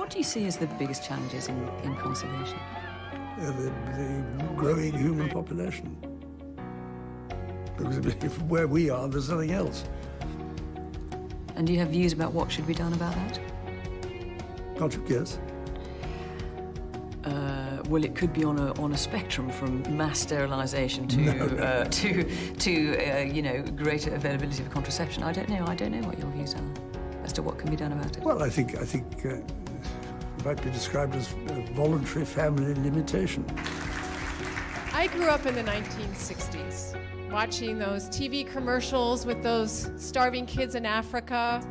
What do you see as the biggest challenges in conservation? The growing human population. Because where we are, there's nothing else. And do you have views about what should be done about that? Can't you guess? Well, it could be on a spectrum from mass sterilisation to you know, greater availability of contraception. I don't know what your views are as to what can be done about it. Well, I think it might be described as voluntary family limitation. I grew up in the 1960s, watching those TV commercials with those starving kids in Africa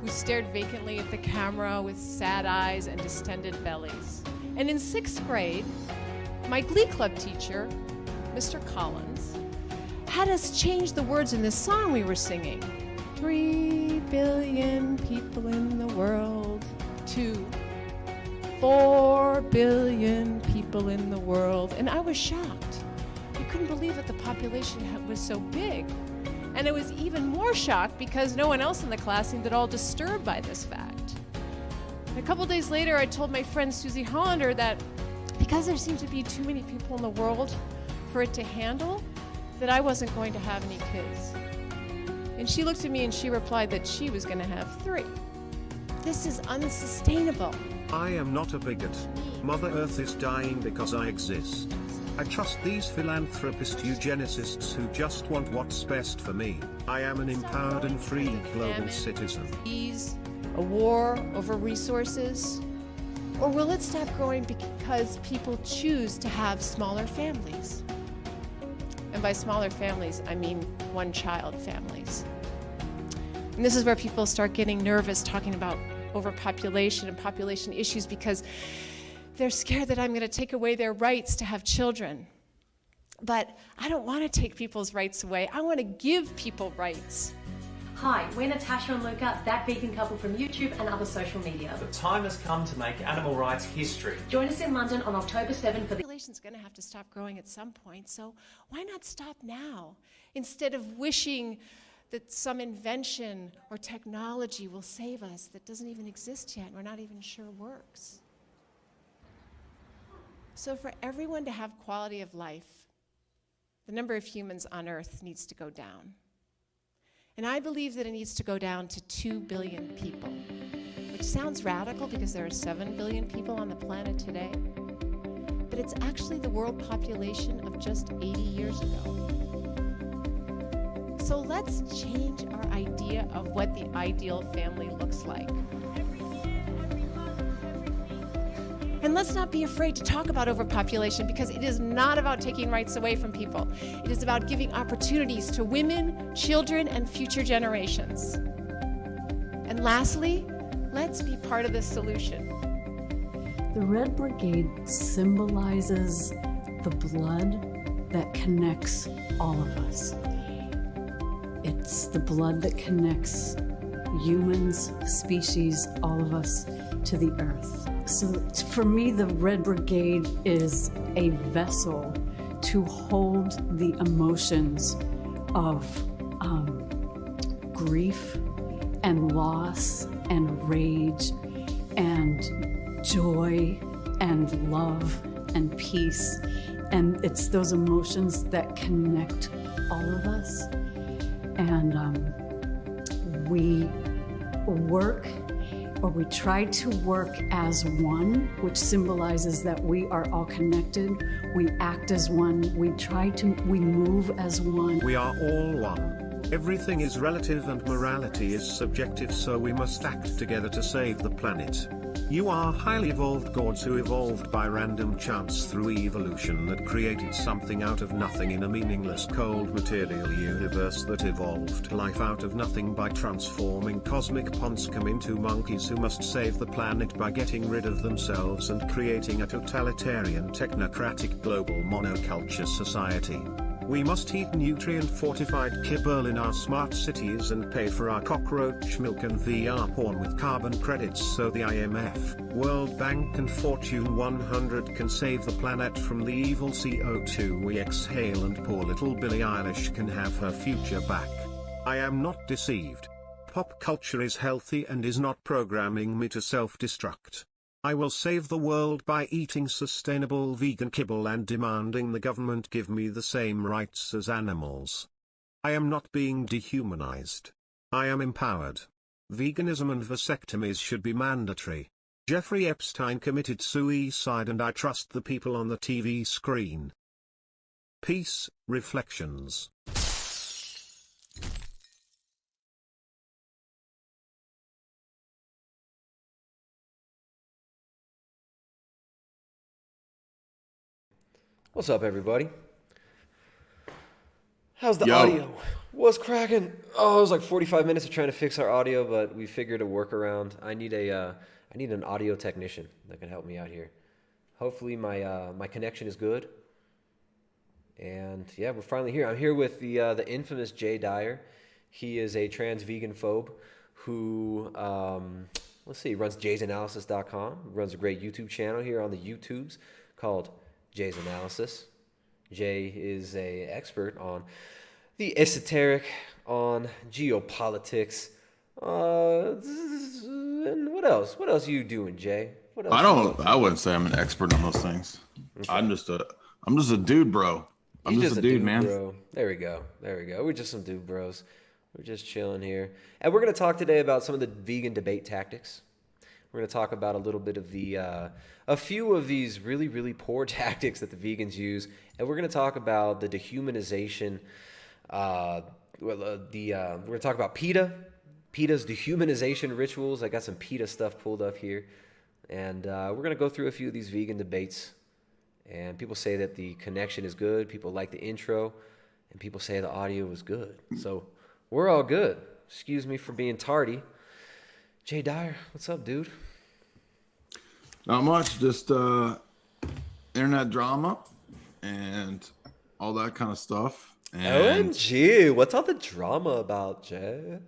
who stared vacantly at the camera with sad eyes and distended bellies. And in 6th grade, my Glee Club teacher, Mr. Collins, had us change the words in this song we were singing. 3 billion people in the world to 4 billion people in the world. And I was shocked. I couldn't believe that the population was so big. And I was even more shocked because no one else in the class seemed at all disturbed by this fact. And a couple days later, I told my friend Susie Hollander that because there seemed to be too many people in the world for it to handle, that I wasn't going to have any kids. And she looked at me and she replied that she was going to have 3. This is unsustainable. I am not a bigot. Mother Earth is dying because I exist. I trust these philanthropist eugenicists who just want what's best for me. I am an empowered and free global citizen. A war over resources? Or will it stop growing because people choose to have smaller families? And by smaller families, I mean one-child families. And this is where people start getting nervous talking about overpopulation and population issues because they're scared that I'm going to take away their rights to have children. But I don't want to take people's rights away. I want to give people rights. Hi, we're Natasha and Luca, that vegan couple from YouTube and other social media. The time has come to make animal rights history. Join us in London on October 7 for the... Population's going to have to stop growing at some point, so why not stop now? Instead of wishing that some invention or technology will save us that doesn't even exist yet and we're not even sure works. So for everyone to have quality of life, the number of humans on Earth needs to go down. And I believe that it needs to go down to 2 billion people, which sounds radical because there are 7 billion people on the planet today, but it's actually the world population of just 80 years ago. So let's change our idea of what the ideal family looks like. And let's not be afraid to talk about overpopulation because it is not about taking rights away from people. It is about giving opportunities to women, children, and future generations. And lastly, let's be part of the solution. The Red Brigade symbolizes the blood that connects all of us. It's the blood that connects humans, species, all of us to the earth. So for me, the Red Brigade is a vessel to hold the emotions of grief and loss and rage and joy and love and peace. And it's those emotions that connect all of us. And we work, or we try to work as one, which symbolizes that we are all connected. We act as one. We move as one. We are all one. Everything is relative and morality is subjective, so we must act together to save the planet. You are highly evolved gods who evolved by random chance through evolution that created something out of nothing in a meaningless cold material universe that evolved life out of nothing by transforming cosmic ponscum into monkeys who must save the planet by getting rid of themselves and creating a totalitarian technocratic global monoculture society. We must eat nutrient-fortified kibble in our smart cities and pay for our cockroach milk and VR porn with carbon credits so the IMF, World Bank and Fortune 100 can save the planet from the evil CO2 we exhale, and poor little Billie Eilish can have her future back. I am not deceived. Pop culture is healthy and is not programming me to self-destruct. I will save the world by eating sustainable vegan kibble and demanding the government give me the same rights as animals. I am not being dehumanized. I am empowered. Veganism and vasectomies should be mandatory. Jeffrey Epstein committed suicide and I trust the people on the TV screen. Peace, Reflections. What's up, everybody? How's the audio? What's cracking? Oh, it was like 45 minutes of trying to fix our audio, but we figured a workaround. I need an audio technician that can help me out here. Hopefully my connection is good. And yeah, we're finally here. I'm here with the infamous Dyer. He is a trans vegan phobe who runs jaysanalysis.com, runs a great YouTube channel here on the YouTubes called Jay's Analysis. Jay is an expert on the esoteric, on geopolitics. And what else? What else are you doing, Jay? What else I wouldn't say I'm an expert on those things. Okay. I'm just a dude, bro. I'm just a dude, man. Bro. There we go. We're just some dude bros. We're just chilling here. And we're going to talk today about some of the vegan debate tactics. We're going to talk about a little bit of a few of these really, really poor tactics that the vegans use. And we're going to talk about the dehumanization. We're going to talk about PETA. PETA's dehumanization rituals. I got some PETA stuff pulled up here. And we're going to go through a few of these vegan debates. And people say that the connection is good. People like the intro. And people say the audio is good. So we're all good. Excuse me for being tardy. Jay Dyer, what's up, dude? Not much, just internet drama and all that kind of stuff. And OMG, what's all the drama about, Jay?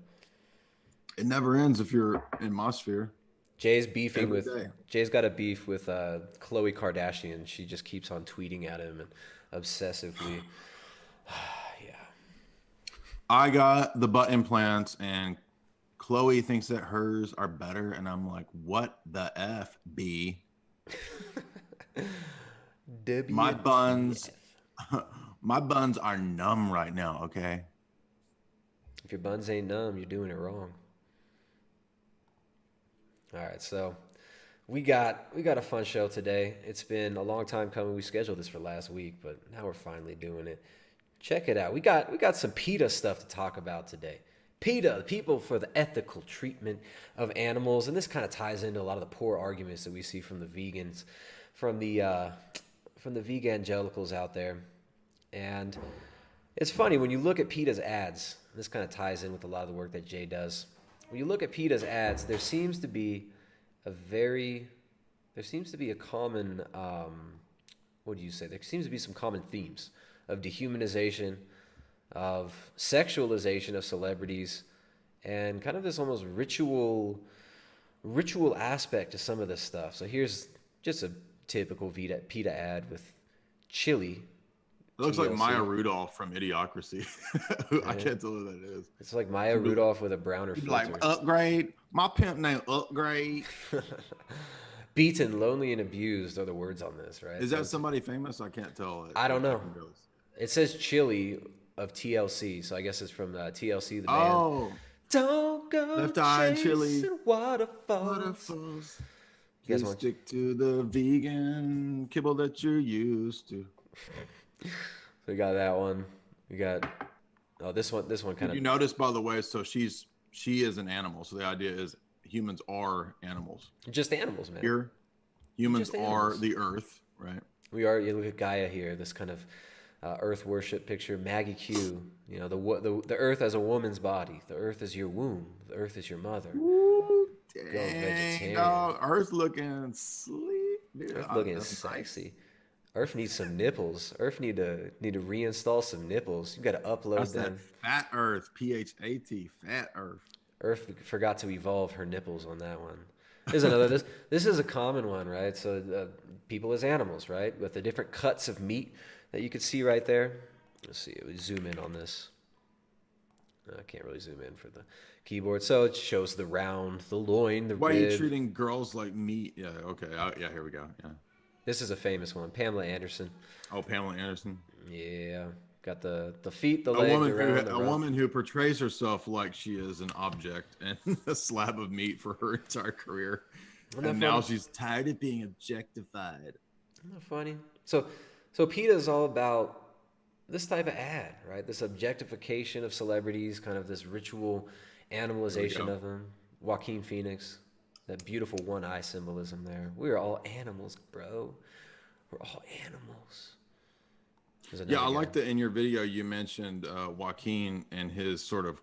It never ends if you're in my sphere. Jay's beefing with Jay's got a beef with Khloe Kardashian. She just keeps on tweeting at him and obsessively. Yeah. I got the butt implants and Khloe thinks that hers are better, and I'm like, what the F, B? My buns are numb right now, okay? If your buns ain't numb, you're doing it wrong. All right, so we got a fun show today. It's been a long time coming. We scheduled this for last week, but now we're finally doing it. Check it out. We got some PETA stuff to talk about today. PETA, the People for the Ethical Treatment of Animals, and this kind of ties into a lot of the poor arguments that we see from the vegans, from the veganegelicals out there. And it's funny when you look at PETA's ads. This kind of ties in with a lot of the work that Jay does. When you look at PETA's ads, there seems to be a common there seems to be some common themes of dehumanization, of sexualization of celebrities, and kind of this almost ritual aspect to some of this stuff. So here's just a typical PETA ad with chili. It looks like Maya Rudolph from Idiocracy. I can't tell who that is. It's like Maya Rudolph with a browner filter. Like, upgrade. My pimp name Upgrade. Beaten, lonely, and abused are the words on this, right? Is that somebody famous? I can't tell. I don't know. It says chili of TLC, so I guess it's from TLC, the band. Oh. Don't go Left Eye and Chili. Waterfalls. You guys want to stick to the vegan kibble that you're used to. So we got that one. We got this one kind of. You notice, by the way, so she is an animal. So the idea is humans are animals. Just animals, man. Here, humans are the earth, right? We are. You look at Gaia here. This kind of earth worship picture. Maggie Q. You know, the earth as a woman's body. The earth is your womb. The earth is your mother. Ooh, Go vegetarian. Dog. Earth looking sleek. Dude, Earth looking sexy. Nice. Earth needs some nipples. Earth need to reinstall some nipples. You got to upload them. Fat Earth, PHAT, Fat Earth. Earth forgot to evolve her nipples on that one. There's another. This is a common one, right? So people as animals, right, with the different cuts of meat that you could see right there. Let's see. We zoom in on this. I can't really zoom in for the keyboard. So it shows the round, the loin, the Why are rib. you treating girls like meat? Yeah, okay. Yeah, here we go. Yeah. This is a famous one. Pamela Anderson. Oh, Pamela Anderson. Yeah. Got the feet, the A leg, woman the round, the a rump. woman who portrays herself like she is an object and a slab of meat for her entire career. Isn't that And now funny? she's tired of being objectified. Isn't that funny? So PETA is all about this type of ad, right? This objectification of celebrities, kind of this ritual animalization go. of them. Joaquin Phoenix, that beautiful one eye symbolism there. We are all animals, bro. We're all animals. Yeah, I like that in your video you mentioned Joaquin and his sort of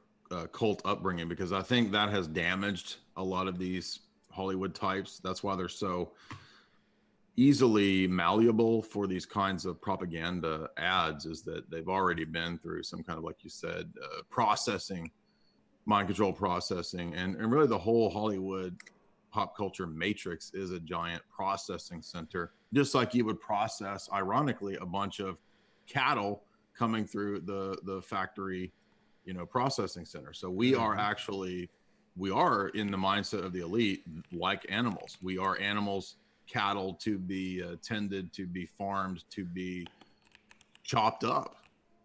cult upbringing, because I think that has damaged a lot of these Hollywood types. That's why they're so easily malleable for these kinds of propaganda ads, is that they've already been through some kind of, like you said, processing, mind control processing, and really the whole Hollywood pop culture matrix is a giant processing center, just like you would process, ironically, a bunch of cattle coming through the factory, processing center. So we are in the mindset of the elite like animals. We are animals, cattle to be tended, to be farmed, to be chopped up.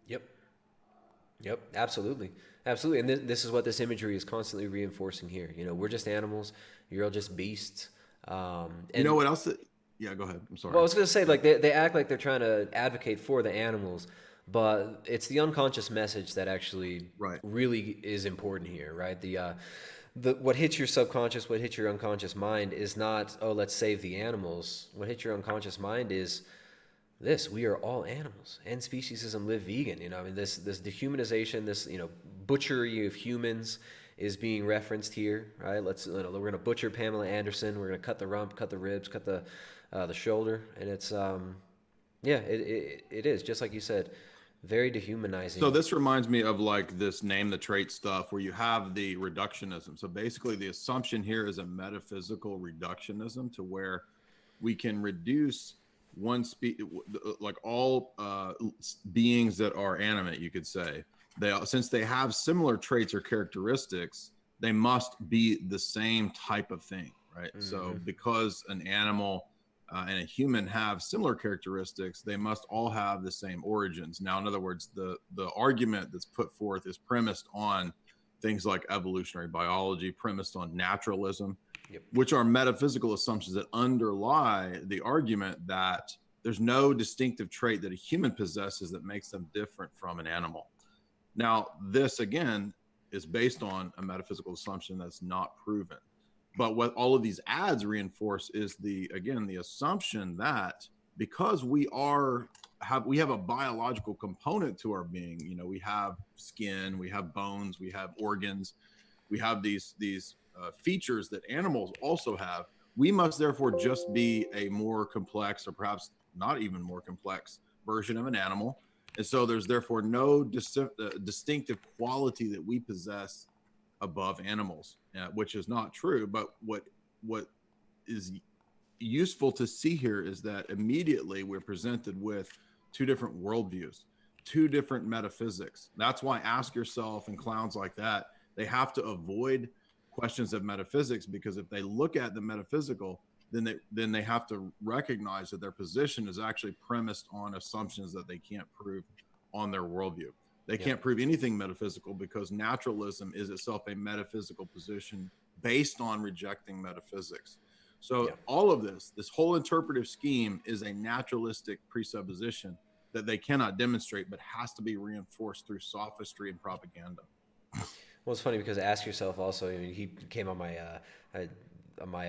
Yep, absolutely. And this is what this imagery is constantly reinforcing here. We're just animals. You're all just beasts. And you know what else? Yeah, go ahead. I'm sorry. Well, I was going to say, like, they act like they're trying to advocate for the animals, but it's the unconscious message that actually really is important here, right? What hits your subconscious, what hits your unconscious mind is not, oh, let's save the animals. What hits your unconscious mind is this: we are all animals, and speciesism live vegan. This dehumanization, this butchery of humans is being referenced here, right? We're going to butcher Pamela Anderson. We're going to cut the rump, cut the ribs, cut the shoulder, and it's it is, just like you said, very dehumanizing. So this reminds me of like this name the trait stuff where you have the reductionism. So basically the assumption here is a metaphysical reductionism, to where we can reduce like all beings that are animate, you could say, since they have similar traits or characteristics, they must be the same type of thing, right? Mm-hmm. So because an animal and a human have similar characteristics, they must all have the same origins. Now, in other words, the argument that's put forth is premised on things like evolutionary biology, premised on naturalism, which are metaphysical assumptions that underlie the argument that there's no distinctive trait that a human possesses that makes them different from an animal. Now, this, again, is based on a metaphysical assumption that's not proven. But what all of these ads reinforce is the assumption that because we have a biological component to our being, we have skin, we have bones, we have organs, we have these features that animals also have. We must therefore just be a more complex, or perhaps not even more complex, version of an animal. And so there's therefore no distinctive quality that we possess above animals, which is not true. But what is useful to see here is that immediately we're presented with two different worldviews, two different metaphysics. That's why Ask Yourself and clowns like that, they have to avoid questions of metaphysics, because if they look at the metaphysical, then they have to recognize that their position is actually premised on assumptions that they can't prove on their worldview. They can't prove anything metaphysical, because naturalism is itself a metaphysical position based on rejecting metaphysics. So all of this whole interpretive scheme is a naturalistic presupposition that they cannot demonstrate, but has to be reinforced through sophistry and propaganda. Well, it's funny because Ask Yourself also, he came on my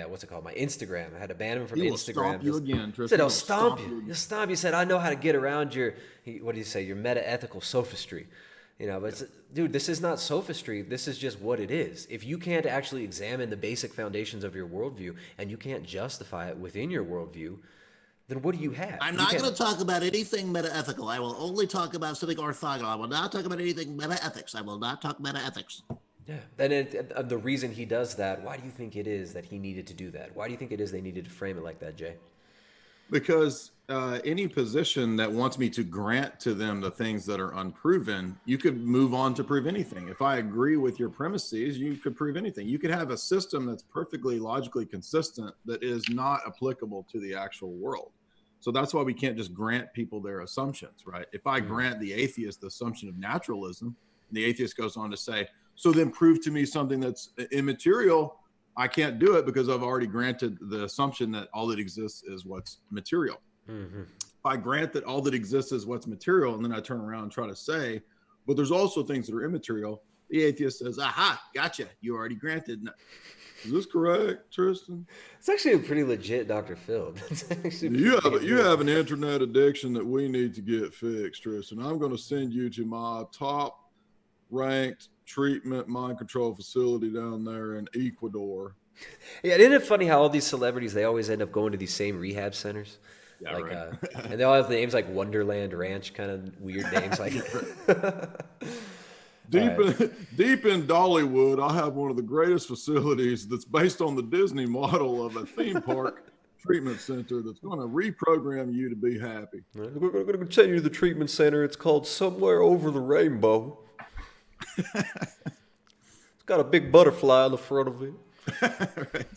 what's it called? My Instagram. I had to ban him from Instagram. Stomp you again, Tristan. He said, "I'll stomp you. He'll stomp you." He said, "I know how to get around your," what do you say? Your meta-ethical sophistry. But dude, this is not sophistry. This is just what it is. If you can't actually examine the basic foundations of your worldview and you can't justify it within your worldview, then what do you have? I'm not going to talk about anything meta-ethical. I will only talk about something orthogonal. I will not talk about anything meta-ethics. I will not talk meta-ethics. Yeah. And the reason he does that, why do you think it is that he needed to do that? Why do you think it is they needed to frame it like that, Jay? Because any position that wants me to grant to them the things that are unproven, you could move on to prove anything. If I agree with your premises, you could prove anything. You could have a system that's perfectly logically consistent that is not applicable to the actual world. So that's why we can't just grant people their assumptions, right? If I grant the atheist the assumption of naturalism, the atheist goes on to say, so then prove to me something that's immaterial. I can't do it because I've already granted the assumption that all that exists is what's material. If I grant that all that exists is what's material, and then I turn around and try to say, but there's also things that are immaterial, the atheist says, aha, gotcha, you already granted. Is this correct, Tristan? It's actually a pretty legit Dr. Phil. You have an internet addiction that we need to get fixed, Tristan. I'm going to send you to my top ranked treatment mind control facility down there in Ecuador. Yeah, isn't it funny how all these celebrities, they always end up going to these same rehab centers? Yeah, like, right. And they all have names like Wonderland Ranch, kind of weird names. Like Deep in Dollywood, I have one of the greatest facilities that's based on the Disney model of a theme park treatment center that's going to reprogram you to be happy. We're going to send you to the treatment center. It's called Somewhere Over the Rainbow. It's got a big butterfly on the front of it. Right.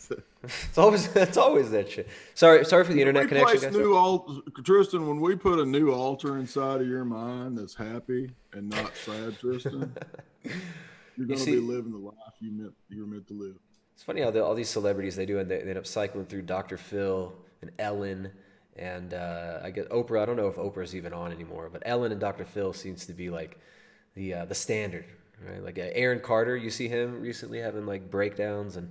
It's always that shit. Sorry for the internet connection, guys. Tristan, when we put a new altar inside of your mind that's happy and not sad, Tristan, you're going to be living the life you're meant to live. It's funny how all these celebrities, they end up cycling through Dr. Phil and Ellen and I guess Oprah. I don't know if Oprah's even on anymore, but Ellen and Dr. Phil seems to be like the standard. Right, like Aaron Carter, you see him recently having like breakdowns, and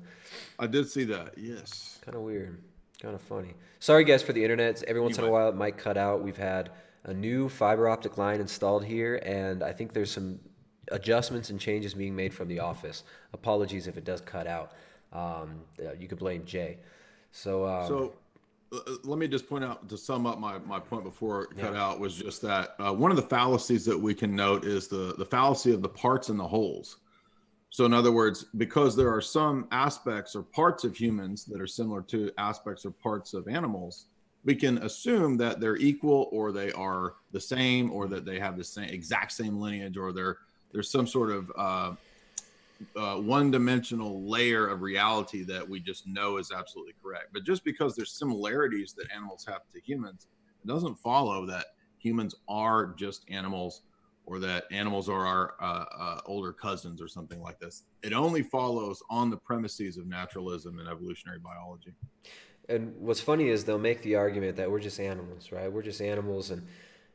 I did see that. Yes, kind of weird, kind of funny. Sorry, guys, for the internet. Every once in a while, it might cut out. We've had a new fiber optic line installed here, and I think there's some adjustments and changes being made from the office. Apologies if it does cut out. You could blame Jay. So let me just point out, to sum up my point before it cut out, was just that one of the fallacies that we can note is the fallacy of the parts and the wholes. So in other words, because there are some aspects or parts of humans that are similar to aspects or parts of animals, we can assume that they're equal, or they are the same, or that they have the exact same lineage, or there's some sort of one-dimensional layer of reality that we just know is absolutely correct. But just because there's similarities that animals have to humans, it doesn't follow that humans are just animals, or that animals are our older cousins or something like this. It only follows on the premises of naturalism and evolutionary biology. And what's funny is they'll make the argument that we're just animals, right? We're just animals, and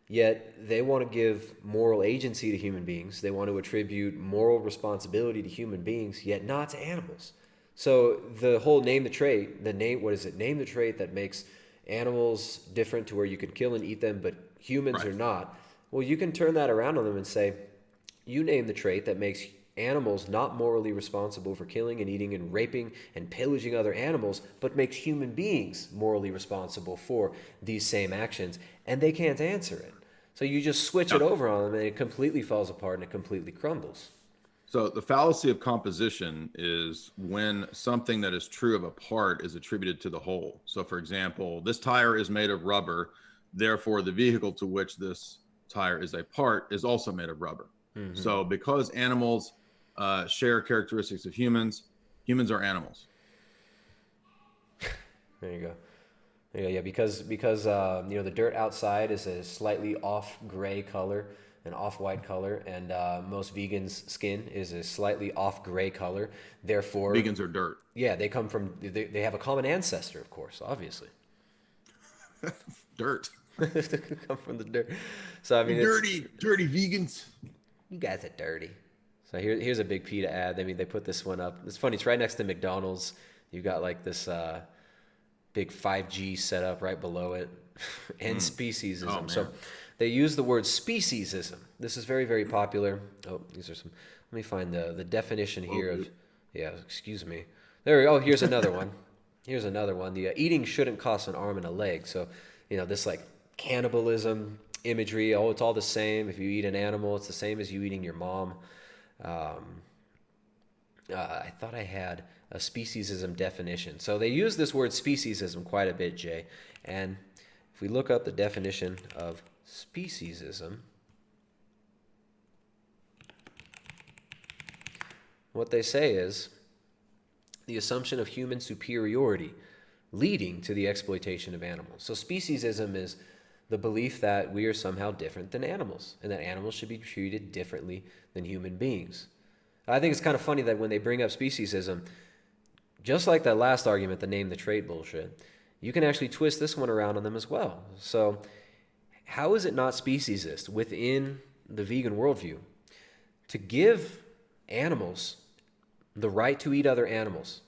yet they want to give moral agency to human beings. They want to attribute moral responsibility to human beings, yet not to animals. So the whole name the trait, name the trait that makes animals different to where you can kill and eat them, but humans are not. Well, you can turn that around on them and say, you name the trait that makes animals not morally responsible for killing and eating and raping and pillaging other animals, but makes human beings morally responsible for these same actions, and they can't answer it. So you just switch it over on them, and it completely falls apart and it completely crumbles. So the fallacy of composition is when something that is true of a part is attributed to the whole. So for example, this tire is made of rubber, therefore the vehicle to which this tire is a part is also made of rubber. Mm-hmm. So because animals share characteristics of humans, humans are animals. There you go. Yeah, because the dirt outside is a slightly off gray color, an off-white color, and most vegans' skin is a slightly off gray color. Therefore, vegans are dirt. Yeah, they come from. They have a common ancestor, of course, obviously. Dirt. They come from the dirt. So I mean, dirty vegans. You guys are dirty. So here's a big PETA ad. I mean, they put this one up. It's funny. It's right next to McDonald's. You got like this big 5G setup right below it, and speciesism. Oh, so they use the word speciesism. This is very, very popular. Oh, these are some. Let me find the definition here of. Yeah, excuse me. There we go. Oh, here's another one. Here's another one. The eating shouldn't cost an arm and a leg. So this like cannibalism imagery. Oh, it's all the same. If you eat an animal, it's the same as you eating your mom. I thought I had a speciesism definition. So they use this word speciesism quite a bit, Jay. And if we look up the definition of speciesism, what they say is the assumption of human superiority leading to the exploitation of animals. So speciesism is the belief that we are somehow different than animals and that animals should be treated differently than human beings. I think it's kind of funny that when they bring up speciesism, just like that last argument, the name the trait bullshit, you can actually twist this one around on them as well. So how is it not speciesist within the vegan worldview to give animals the right to eat other animals,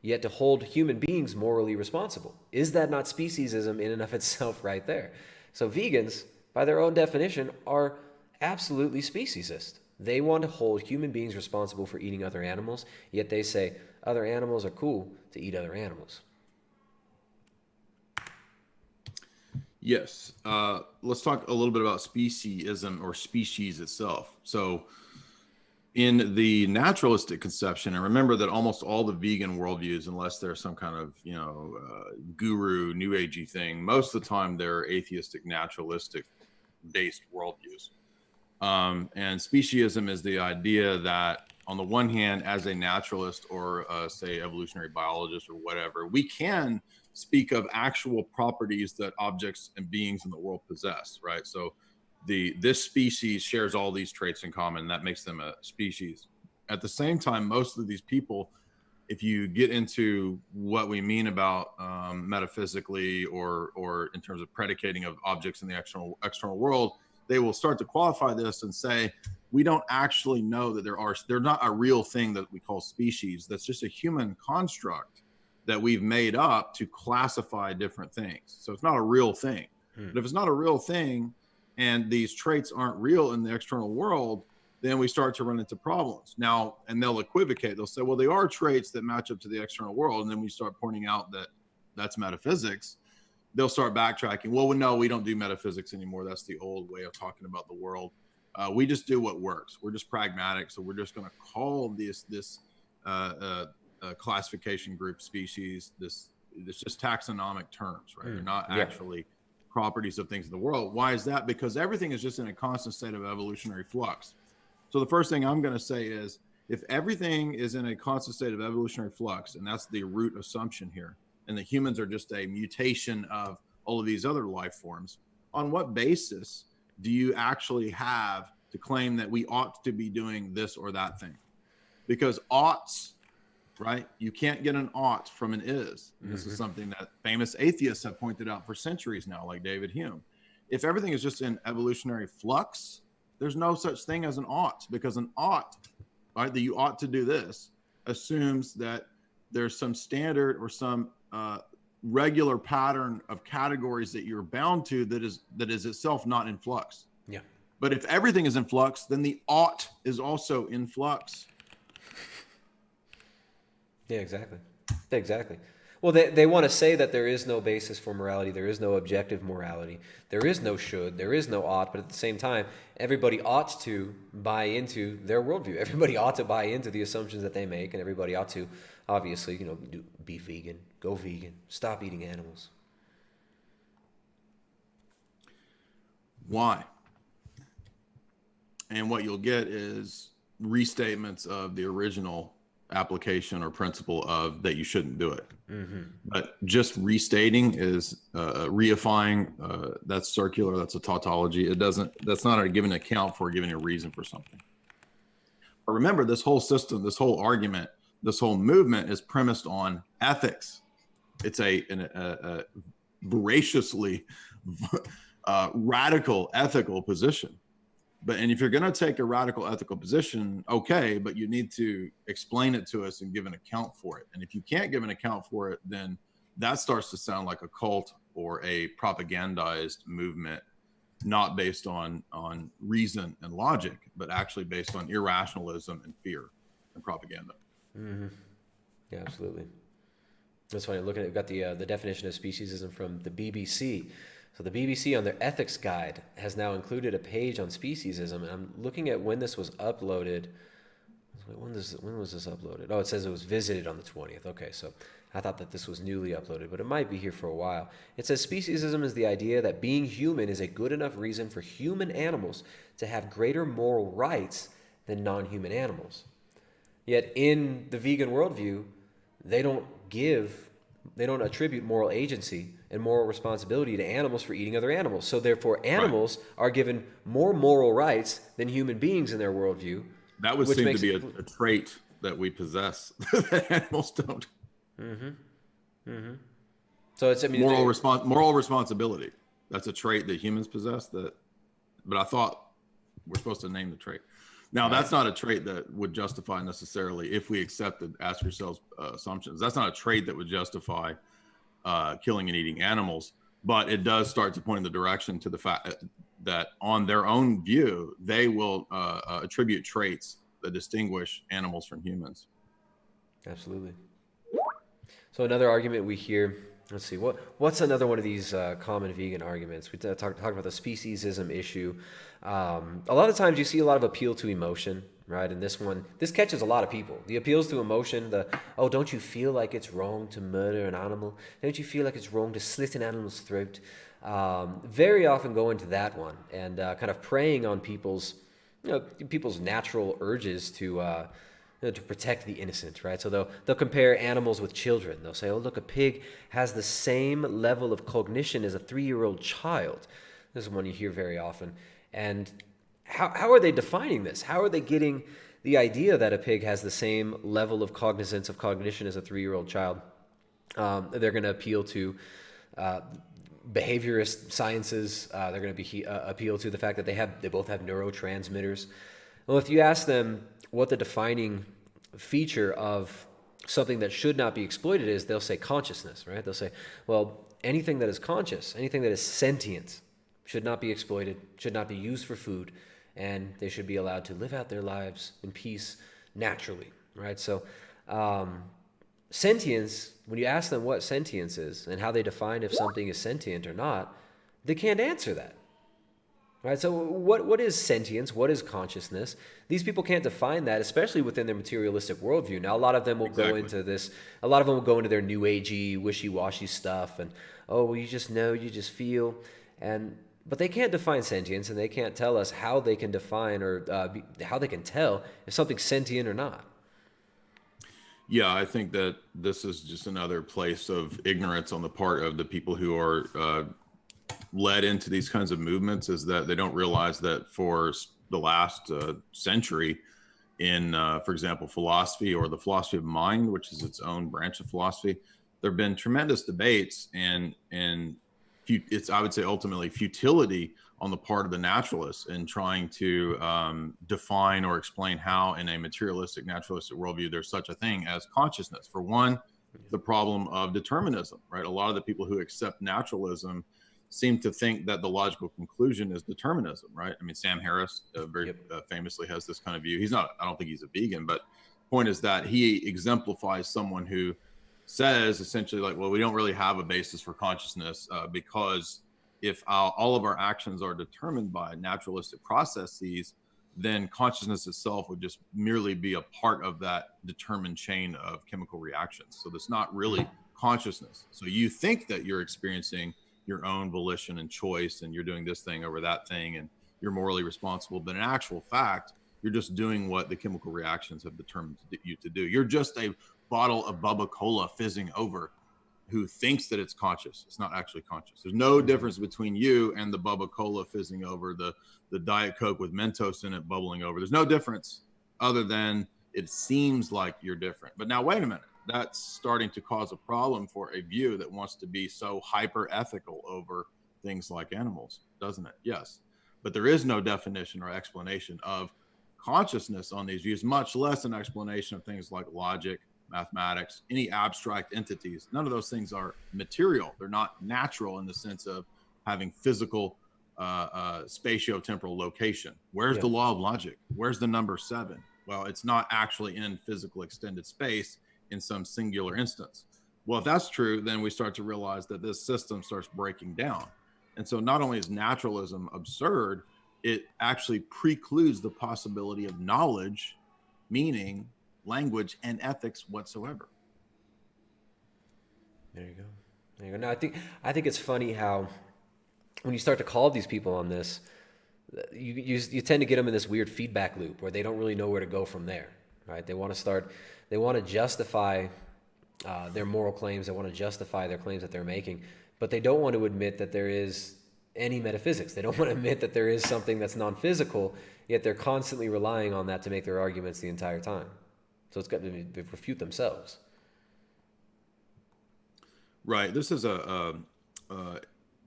yet to hold human beings morally responsible? Is that not speciesism in and of itself right there? So vegans, by their own definition, are absolutely speciesist. They want to hold human beings responsible for eating other animals, yet they say other animals are cool to eat other animals. Yes. Let's talk a little bit about speciesism or species itself. So in the naturalistic conception, and remember that almost all the vegan worldviews, unless they're some kind of, guru, new agey thing, most of the time they're atheistic, naturalistic based worldviews. And speciesism is the idea that on the one hand, as a naturalist or say evolutionary biologist or whatever, we can speak of actual properties that objects and beings in the world possess, right? So this species shares all these traits in common. That makes them a species. At the same time, most of these people, if you get into what we mean about metaphysically or in terms of predicating of objects in the external world, they will start to qualify this and say, we don't actually know that they're not a real thing that we call species. That's just a human construct that we've made up to classify different things. So it's not a real thing. But if it's not a real thing, and these traits aren't real in the external world, then we start to run into problems. Now, and they'll equivocate. They'll say, well, they are traits that match up to the external world. And then we start pointing out that that's metaphysics. They'll start backtracking. Well, no, we don't do metaphysics anymore. That's the old way of talking about the world. We just do what works. We're just pragmatic. So we're just going to call this classification group species. It's just taxonomic terms, right? They're not actually properties of things in the world. Why is that? Because everything is just in a constant state of evolutionary flux. So the first thing I'm going to say is, if everything is in a constant state of evolutionary flux, and that's the root assumption here, and the humans are just a mutation of all of these other life forms, on what basis do you actually have to claim that we ought to be doing this or that thing? Because oughts, right? You can't get an ought from an is. And this is something that famous atheists have pointed out for centuries now, like David Hume. If everything is just in evolutionary flux, there's no such thing as an ought, because an ought, right, that you ought to do this, assumes that there's some standard or some regular pattern of categories that you're bound to that is itself not in flux. Yeah. But if everything is in flux, then the ought is also in flux. Yeah, exactly. Well, they want to say that there is no basis for morality. There is no objective morality. There is no should. There is no ought. But at the same time, everybody ought to buy into their worldview. Everybody ought to buy into the assumptions that they make. And everybody ought to, obviously, be vegan, go vegan, stop eating animals. Why? And what you'll get is restatements of the original application or principle of that you shouldn't do it. But just restating is reifying. That's circular. That's a tautology. That's not a given account for giving a reason for something. But remember, this whole system, this whole argument, this whole movement is premised on ethics. It's a voraciously radical ethical position. And if you're going to take a radical ethical position, okay, but you need to explain it to us and give an account for it. And if you can't give an account for it, then that starts to sound like a cult or a propagandized movement, not based on reason and logic, but actually based on irrationalism and fear and propaganda. Yeah, absolutely. That's funny. Looking at, got the definition of speciesism from the BBC. So the BBC on their ethics guide has now included a page on speciesism, and I'm looking at when this was uploaded. when was this uploaded? Oh, it says it was visited on the 20th. Okay, so I thought that this was newly uploaded, but it might be here for a while. It says speciesism is the idea that being human is a good enough reason for human animals to have greater moral rights than non-human animals. Yet in the vegan worldview, they don't attribute moral agency and moral responsibility to animals for eating other animals. So therefore, animals are given more moral rights than human beings in their worldview. That would seem to be a trait that we possess that animals don't. So it's moral responsibility. That's a trait that humans possess. But I thought we're supposed to name the trait. Now, that's not a trait that would justify necessarily, if we accepted, ask yourselves assumptions. That's not a trait that would justify killing and eating animals, but it does start to point in the direction to the fact that on their own view, they will attribute traits that distinguish animals from humans. Absolutely. So another argument we hear, let's see, what's another one of these common vegan arguments? We talked about the speciesism issue. A lot of times you see a lot of appeal to emotion, right? And this catches a lot of people. The appeals to emotion, don't you feel like it's wrong to murder an animal? Don't you feel like it's wrong to slit an animal's throat? Very often go into that one and kind of preying on people's natural urges to protect the innocent, right? So they'll compare animals with children. They'll say, oh, look, a pig has the same level of cognition as a 3-year-old child. This is one you hear very often. And how are they defining this? How are they getting the idea that a pig has the same level of cognizance, of cognition as a 3-year-old child? They're going to appeal to behaviorist sciences. They're going to appeal to the fact that they both have neurotransmitters. Well, if you ask them what the defining feature of something that should not be exploited is, they'll say consciousness, right? They'll say, well, anything that is conscious, anything that is sentient, should not be exploited, should not be used for food, and they should be allowed to live out their lives in peace naturally, right? So sentience, when you ask them what sentience is and how they define if something is sentient or not, they can't answer that. Right, so what is sentience? What is consciousness? These people can't define that, especially within their materialistic worldview. Now, a lot of them will go into this. A lot of them will go into their new agey, wishy-washy stuff, and you just know, you just feel, but they can't define sentience, and they can't tell us how they can define or how they can tell if something's sentient or not. Yeah, I think that this is just another place of ignorance on the part of the people who are led into these kinds of movements, is that they don't realize that for the last century in, for example, philosophy or the philosophy of mind, which is its own branch of philosophy, there have been tremendous debates and it's, I would say, ultimately futility on the part of the naturalists in trying to define or explain how in a materialistic, naturalistic worldview, there's such a thing as consciousness. For one, the problem of determinism, right? A lot of the people who accept naturalism seem to think that the logical conclusion is determinism, right? I mean, Sam Harris very famously has this kind of view. I don't think he's a vegan, but point is that he exemplifies someone who says essentially like, well, we don't really have a basis for consciousness because if all of our actions are determined by naturalistic processes, then consciousness itself would just merely be a part of that determined chain of chemical reactions. So that's not really consciousness. So you think that you're experiencing your own volition and choice, and you're doing this thing over that thing, and you're morally responsible. But in actual fact, you're just doing what the chemical reactions have determined you to do. You're just a bottle of Bubba Cola fizzing over who thinks that it's conscious. It's not actually conscious. There's no difference between you and the Bubba Cola fizzing over, the Diet Coke with Mentos in it bubbling over. There's no difference other than it seems like you're different. But now, wait a minute. That's starting to cause a problem for a view that wants to be so hyper ethical over things like animals, doesn't it? Yes. But there is no definition or explanation of consciousness on these views, much less an explanation of things like logic, mathematics, any abstract entities. None of those things are material. They're not natural in the sense of having physical spatio-temporal location. Where's the law of logic? Where's the number 7? Well, it's not actually in physical extended space in some singular instance. Well, if that's true, then we start to realize that this system starts breaking down. And so not only is naturalism absurd, it actually precludes the possibility of knowledge meaning, language, and ethics whatsoever. There you go. There you go. Now, I think it's funny how when you start to call these people on this, you tend to get them in this weird feedback loop where they don't really know where to go from there, right? They want to justify their moral claims. They want to justify their claims that they're making, but they don't want to admit that there is any metaphysics. They don't want to admit that there is something that's non-physical, yet they're constantly relying on that to make their arguments the entire time. So it's got to refute themselves. Right. This is the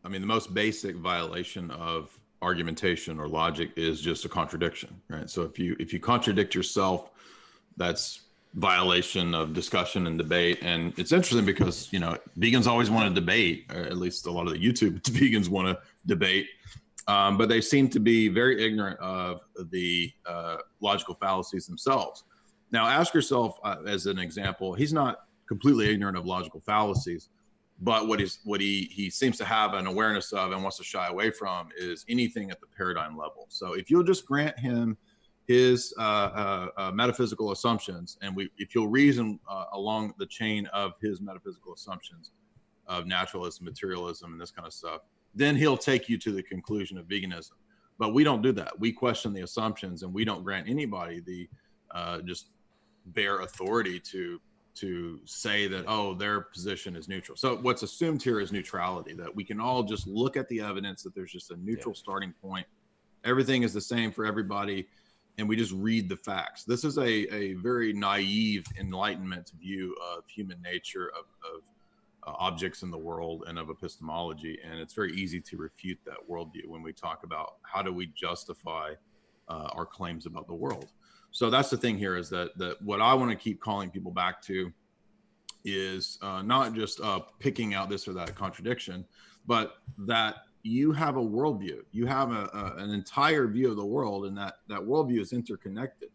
most basic violation of argumentation or logic is just a contradiction, right? So if you contradict yourself, that's violation of discussion and debate. And it's interesting because, vegans always want to debate, or at least a lot of the YouTube vegans want to debate, but they seem to be very ignorant of the logical fallacies themselves. Now, ask yourself, as an example, he's not completely ignorant of logical fallacies, but what he seems to have an awareness of and wants to shy away from is anything at the paradigm level. So if you'll just grant him his metaphysical assumptions, and if you'll reason along the chain of his metaphysical assumptions of naturalism, materialism, and this kind of stuff, then he'll take you to the conclusion of veganism. But we don't do that. We question the assumptions, and we don't grant anybody the just bare authority to say that, oh, their position is neutral. So what's assumed here is neutrality, that we can all just look at the evidence, that there's just a neutral starting point. Everything is the same for everybody, and we just read the facts. This is a very naive Enlightenment view of human nature, of objects in the world, and of epistemology. And it's very easy to refute that worldview when we talk about how do we justify our claims about the world. So that's the thing here, is that what I want to keep calling people back to is not just picking out this or that contradiction, but that you have a worldview. You have an entire view of the world, and that worldview is interconnected.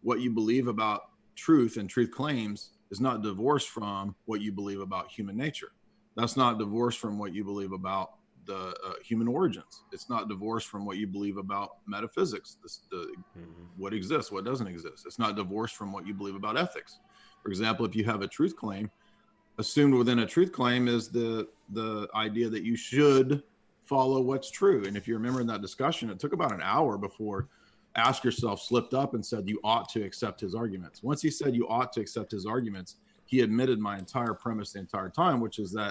What you believe about truth and truth claims is not divorced from what you believe about human nature. That's not divorced from what you believe about the human origins. It's not divorced from what you believe about metaphysics, what exists, what doesn't exist. It's not divorced from what you believe about ethics. For example, if you have a truth claim, assumed within a truth claim is the idea that you should follow what's true. And if you remember in that discussion, it took about an hour before Ask Yourself slipped up and said you ought to accept his arguments. Once he said you ought to accept his arguments, he admitted my entire premise the entire time, which is that